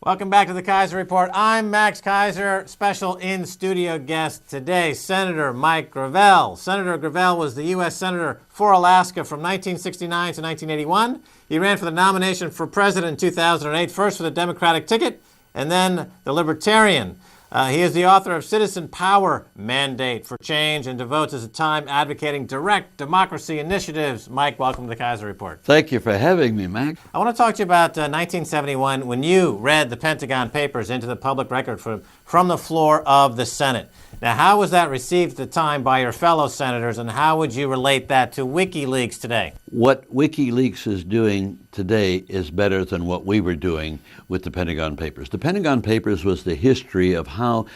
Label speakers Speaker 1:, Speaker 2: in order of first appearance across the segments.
Speaker 1: Welcome back to the Keiser Report. I'm Max Keiser, special in-studio guest today, Senator Mike Gravel. Senator Gravel was the U.S. Senator for Alaska from 1969 to 1981. He ran for the nomination for president in 2008, first for the Democratic ticket and then the Libertarian. He is the author of Citizen Power Mandate for Change and devotes his time advocating direct democracy initiatives. Mike, welcome to the Keiser Report.
Speaker 2: Thank you for having me, Max.
Speaker 1: I want to talk to you about 1971 when you read the Pentagon Papers into the public record from the floor of the Senate. Now, how was that received at the time by your fellow senators, and how would you relate that to WikiLeaks today?
Speaker 2: What WikiLeaks is doing today is better than what we were doing with the Pentagon Papers. The Pentagon Papers was the history of how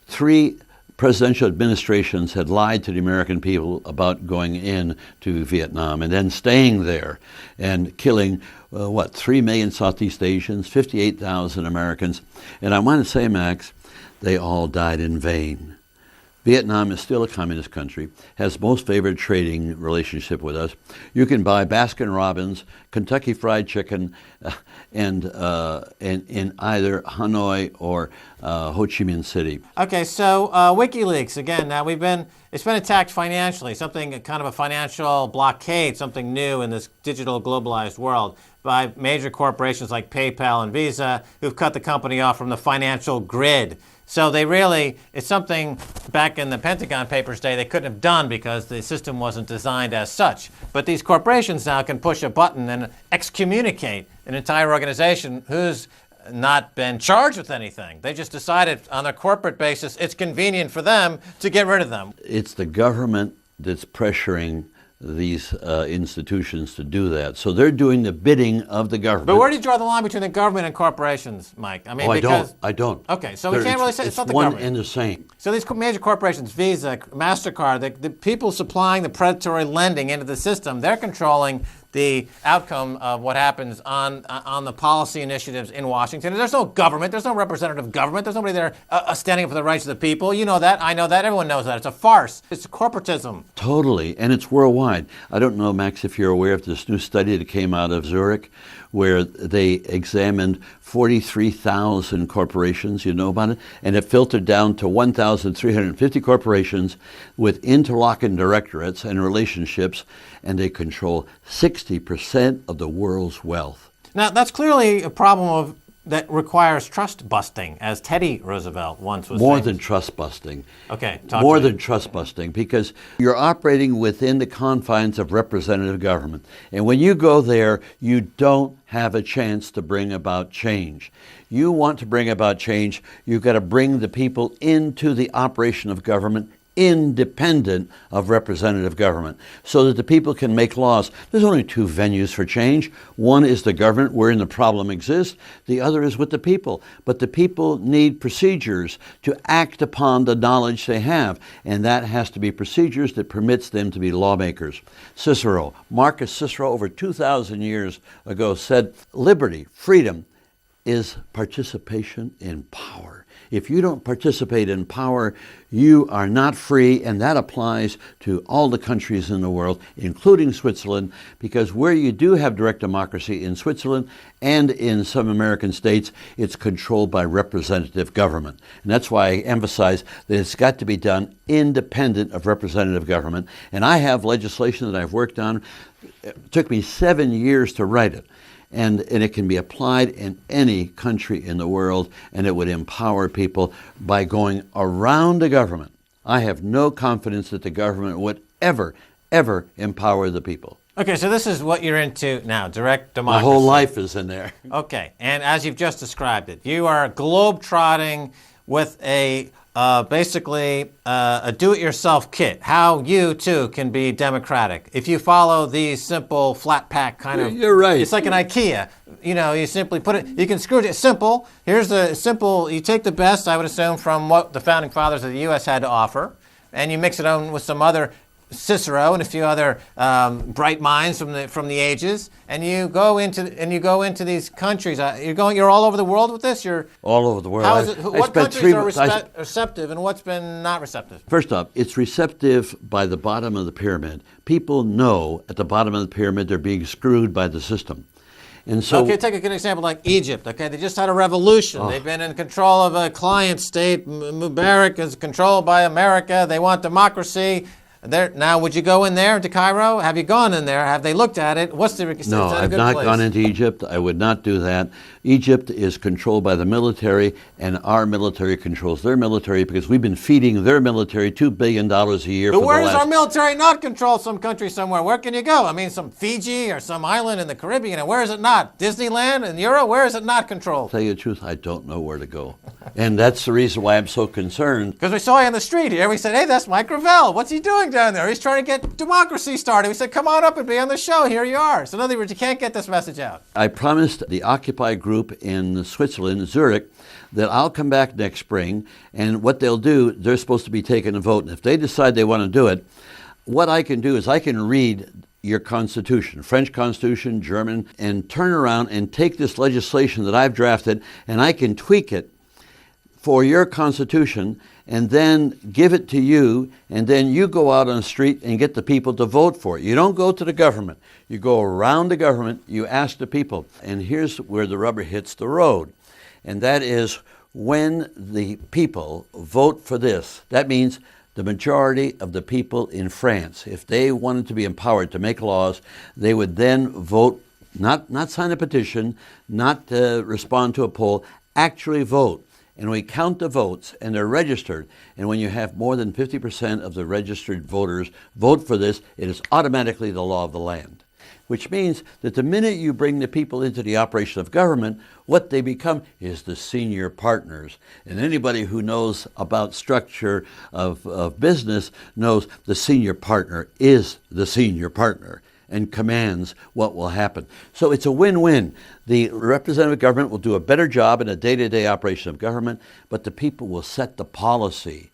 Speaker 2: three presidential administrations had lied to the American people about going into Vietnam and then staying there and killing, 3 million Southeast Asians, 58,000 Americans. And I want to say, Max, they all died in vain. Vietnam is still a communist country, has most favored trading relationship with us. You can buy Baskin-Robbins, Kentucky Fried Chicken, and in either Hanoi or Ho Chi Minh City.
Speaker 1: Okay, so WikiLeaks, again, now it's been attacked financially, something kind of a financial blockade, something new in this digital globalized world by major corporations like PayPal and Visa who've cut the company off from the financial grid. So it's something back in the Pentagon Papers day they couldn't have done because the system wasn't designed as such. But these corporations now can push a button and excommunicate an entire organization who's not been charged with anything. They just decided on a corporate basis it's convenient for them to get rid of them.
Speaker 2: It's the government that's pressuring these institutions to do that. So they're doing the bidding of the government.
Speaker 1: But where do you draw the line between the government and corporations, Mike? I mean,
Speaker 2: I don't.
Speaker 1: Okay, so we can't really say it's not the
Speaker 2: one
Speaker 1: government.
Speaker 2: and the same.
Speaker 1: So these major corporations, Visa, MasterCard, the people supplying the predatory lending into the system, they're controlling the outcome of what happens on the policy initiatives in Washington. And there's no government. There's no representative government. There's nobody there standing up for the rights of the people. You know that. I know that. Everyone knows that. It's a farce. It's corporatism.
Speaker 2: Totally. And it's worldwide. I don't know, Max, if you're aware of this new study that came out of Zurich where they examined 43,000 corporations, you know about it, and it filtered down to 1,350 corporations with interlocking directorates and relationships, and they control 60% of the world's wealth.
Speaker 1: Now, that's clearly a problem that requires trust busting, as Teddy Roosevelt once was
Speaker 2: More
Speaker 1: famous.
Speaker 2: than trust busting.
Speaker 1: Okay,
Speaker 2: More than trust busting, because you're operating within the confines of representative government. And when you go there, you don't have a chance to bring about change. You want to bring about change, you've got to bring the people into the operation of government independent of representative government so that the people can make laws. There's only two venues for change. One is the government wherein the problem exists. The other is with the people. But the people need procedures to act upon the knowledge they have, and that has to be procedures that permits them to be lawmakers. Marcus Cicero, over 2,000 years ago said, liberty, freedom, is participation in power. If you don't participate in power, you are not free, and that applies to all the countries in the world, including Switzerland, because where you do have direct democracy in Switzerland and in some American states, it's controlled by representative government. And that's why I emphasize that it's got to be done independent of representative government. And I have legislation that I've worked on. It took me 7 years to write it. And it can be applied in any country in the world, and it would empower people by going around the government. I have no confidence that the government would ever empower the people.
Speaker 1: Okay, so this is what you're into now, direct democracy.
Speaker 2: My whole life is in there.
Speaker 1: Okay, and as you've just described it, you are globe-trotting with basically a do-it-yourself kit, how you, too, can be democratic. If you follow these simple, flat-pack kind of...
Speaker 2: You're right.
Speaker 1: It's like an IKEA. You know, you simply put it... You can screw it. It's simple. Here's the simple... You take the best, I would assume, from what the founding fathers of the U.S. had to offer, and you mix it on with some other... Cicero and a few other bright minds from the ages, and you go into these countries. You're all over the world with this. You're
Speaker 2: all over the world.
Speaker 1: How is it? What countries are receptive, and what's been not receptive?
Speaker 2: First off, it's receptive by the bottom of the pyramid. People know at the bottom of the pyramid they're being screwed by the system. And so,
Speaker 1: okay, take a good example like Egypt. Okay, they just had a revolution. They've been in control of a client state. Mubarak is controlled by America. They want democracy. Now, would you go in there to Cairo? Have you gone in there? Have they looked at it? What's the
Speaker 2: no, I've not gone into Egypt. I would not do that. Egypt is controlled by the military, and our military controls their military because we've been feeding their military $2 billion a year.
Speaker 1: But where does our military not control some country somewhere? Where can you go? I mean, some Fiji or some island in the Caribbean. And where is it not? Disneyland and Euro? Where is it not controlled?
Speaker 2: To tell you the truth, I don't know where to go. And that's the reason why I'm so concerned.
Speaker 1: Because we saw you on the street here. We said, hey, that's Mike Gravel. What's he doing down there? He's trying to get democracy started. We said, come on up and be on the show. Here you are. So in other words, you can't get this message out.
Speaker 2: I promised the Occupy group in Switzerland, Zurich, that I'll come back next spring, and what they'll do, they're supposed to be taking a vote. And if they decide they want to do it, what I can do is I can read your Constitution, French Constitution, German, and turn around and take this legislation that I've drafted, and I can tweak it for your Constitution, and then give it to you, and then you go out on the street and get the people to vote for it. You don't go to the government. You go around the government, you ask the people. And here's where the rubber hits the road, and that is when the people vote for this. That means the majority of the people in France, if they wanted to be empowered to make laws, they would then vote, not sign a petition, not respond to a poll, actually vote. And we count the votes, and they're registered. And when you have more than 50% of the registered voters vote for this, it is automatically the law of the land. Which means that the minute you bring the people into the operation of government, what they become is the senior partners. And anybody who knows about structure of business knows the senior partner is the senior partner and commands what will happen. So it's a win-win. The representative government will do a better job in a day-to-day operation of government, but the people will set the policy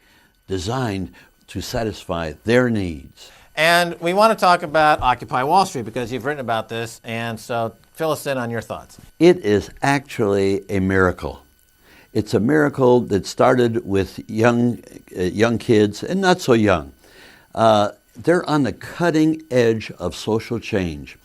Speaker 2: designed to satisfy their needs.
Speaker 1: And we want to talk about Occupy Wall Street because you've written about this, and so fill us in on your thoughts.
Speaker 2: It is actually a miracle. It's a miracle that started with young kids and not so young. They're on the cutting edge of social change.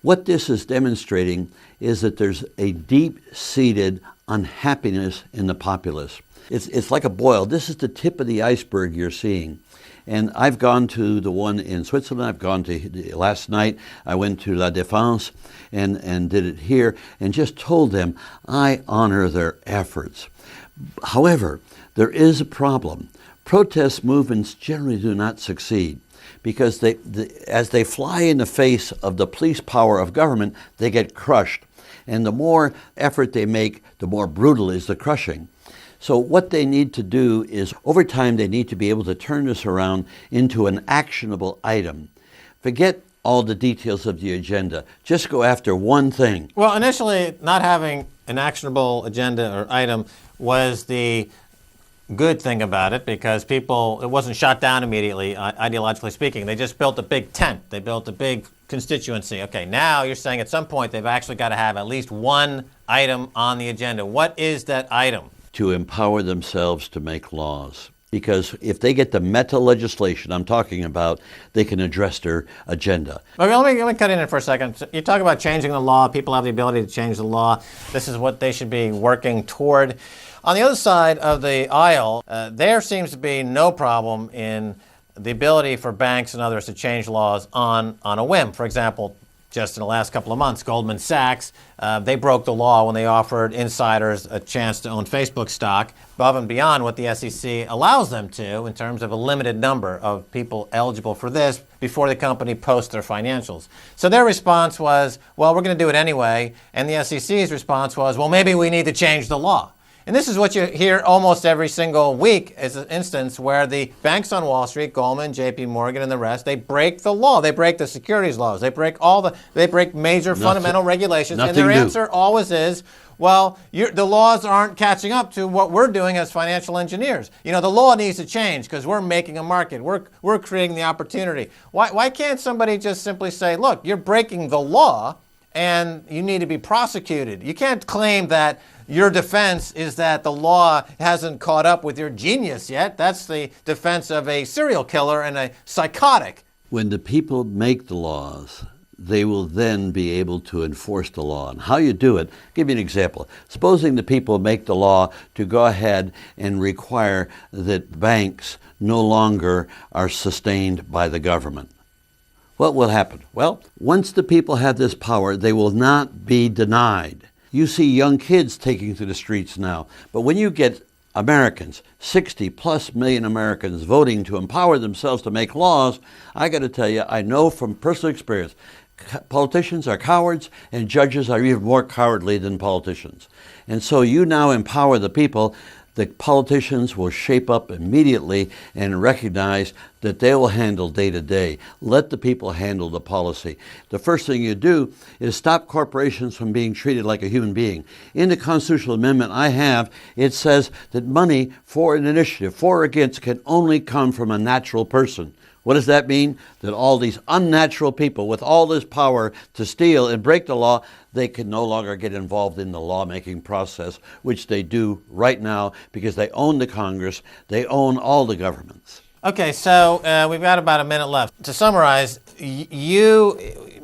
Speaker 2: What this is demonstrating is that there's a deep-seated unhappiness in the populace. It's like a boil. This is the tip of the iceberg you're seeing. And I've gone to the one in Switzerland. I've gone to, last night, I went to La Défense and did it here and just told them I honor their efforts. However, there is a problem. Protest movements generally do not succeed because as they fly in the face of the police power of government, they get crushed. And the more effort they make, the more brutal is the crushing. So what they need to do is, over time, they need to be able to turn this around into an actionable item. Forget all the details of the agenda. Just go after one thing.
Speaker 1: Well, initially, not having an actionable agenda or item was the good thing about it because it wasn't shot down immediately, ideologically speaking. They just built a big tent. They built a big constituency. Okay, now you're saying at some point they've actually got to have at least one item on the agenda. What is that item?
Speaker 2: To empower themselves to make laws. Because if they get the meta legislation I'm talking about, they can address their agenda.
Speaker 1: Okay, let me cut in for a second. So you talk about changing the law. People have the ability to change the law. This is what they should be working toward. On the other side of the aisle, there seems to be no problem in the ability for banks and others to change laws on a whim. For example, just in the last couple of months, Goldman Sachs, they broke the law when they offered insiders a chance to own Facebook stock above and beyond what the SEC allows them to in terms of a limited number of people eligible for this before the company posts their financials. So their response was, well, we're going to do it anyway. And the SEC's response was, well, maybe we need to change the law. And this is what you hear almost every single week as an instance where the banks on Wall Street, Goldman, JP Morgan, and the rest, they break the law. They break the securities laws. They break major fundamental regulations. And their answer always is, well, the laws aren't catching up to what we're doing as financial engineers. You know, the law needs to change because we're making a market. We're creating the opportunity. Why can't somebody just simply say, look, you're breaking the law and you need to be prosecuted? You can't claim that your defense is that the law hasn't caught up with your genius yet. That's the defense of a serial killer and a psychotic.
Speaker 2: When the people make the laws, they will then be able to enforce the law. And how you do it, I'll give you an example. Supposing the people make the law to go ahead and require that banks no longer are sustained by the government. What will happen? Well, once the people have this power, they will not be denied. You see young kids taking to the streets now, but when you get Americans, 60 plus million Americans voting to empower themselves to make laws, I got to tell you, I know from personal experience, politicians are cowards and judges are even more cowardly than politicians. And so you now empower the people. The politicians will shape up immediately and recognize that they will handle day to day. Let the people handle the policy. The first thing you do is stop corporations from being treated like a human being. In the constitutional amendment I have, it says that money for an initiative, for or against, can only come from a natural person. What does that mean? That all these unnatural people with all this power to steal and break the law, they can no longer get involved in the lawmaking process, which they do right now because they own the Congress, they own all the governments.
Speaker 1: Okay, so we've got about a minute left. To summarize, you've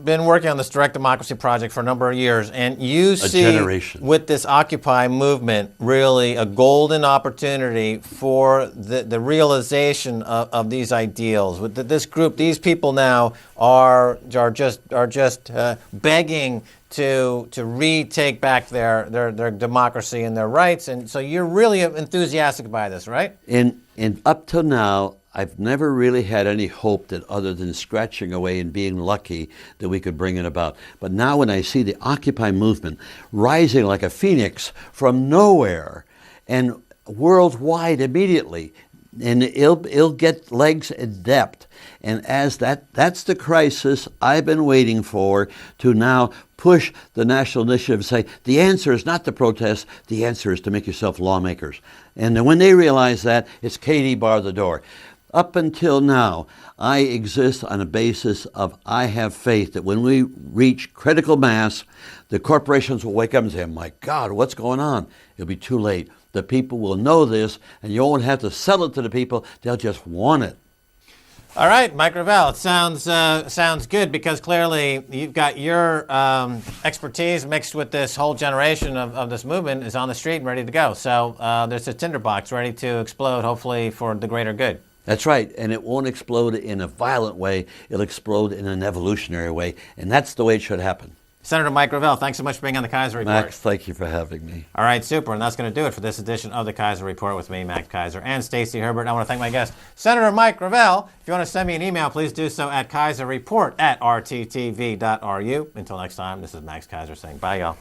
Speaker 1: been working on this direct democracy project for a number of years, and you see with this Occupy movement really a golden opportunity for the realization of these ideals. With this group, these people now are just begging to retake back their democracy and their rights, and so you're really enthusiastic by this, right?
Speaker 2: And up till now, I've never really had any hope that other than scratching away and being lucky that we could bring it about. But now when I see the Occupy movement rising like a phoenix from nowhere and worldwide immediately, and it'll get legs and depth. And as that's the crisis I've been waiting for, to now push the national initiative and say, the answer is not to protest, the answer is to make yourself lawmakers. And then when they realize that, it's Katie bar the door. Up until now, I exist on a basis of I have faith that when we reach critical mass, the corporations will wake up and say, my God, what's going on? It'll be too late. The people will know this, and you won't have to sell it to the people. They'll just want it.
Speaker 1: All right, Mike Gravel, it sounds good because clearly you've got your expertise mixed with this whole generation of this movement is on the street and ready to go. So there's a tinderbox ready to explode, hopefully for the greater good.
Speaker 2: That's right, and it won't explode in a violent way. It'll explode in an evolutionary way, and that's the way it should happen.
Speaker 1: Senator Mike Gravel, thanks so much for being on the Keiser Report.
Speaker 2: Max, thank you for having me.
Speaker 1: All right, super, and that's going to do it for this edition of the Keiser Report with me, Max Keiser, and Stacey Herbert. I want to thank my guest, Senator Mike Gravel. If you want to send me an email, please do so at keiserreport@rttv.ru. Until next time, this is Max Keiser saying bye, y'all.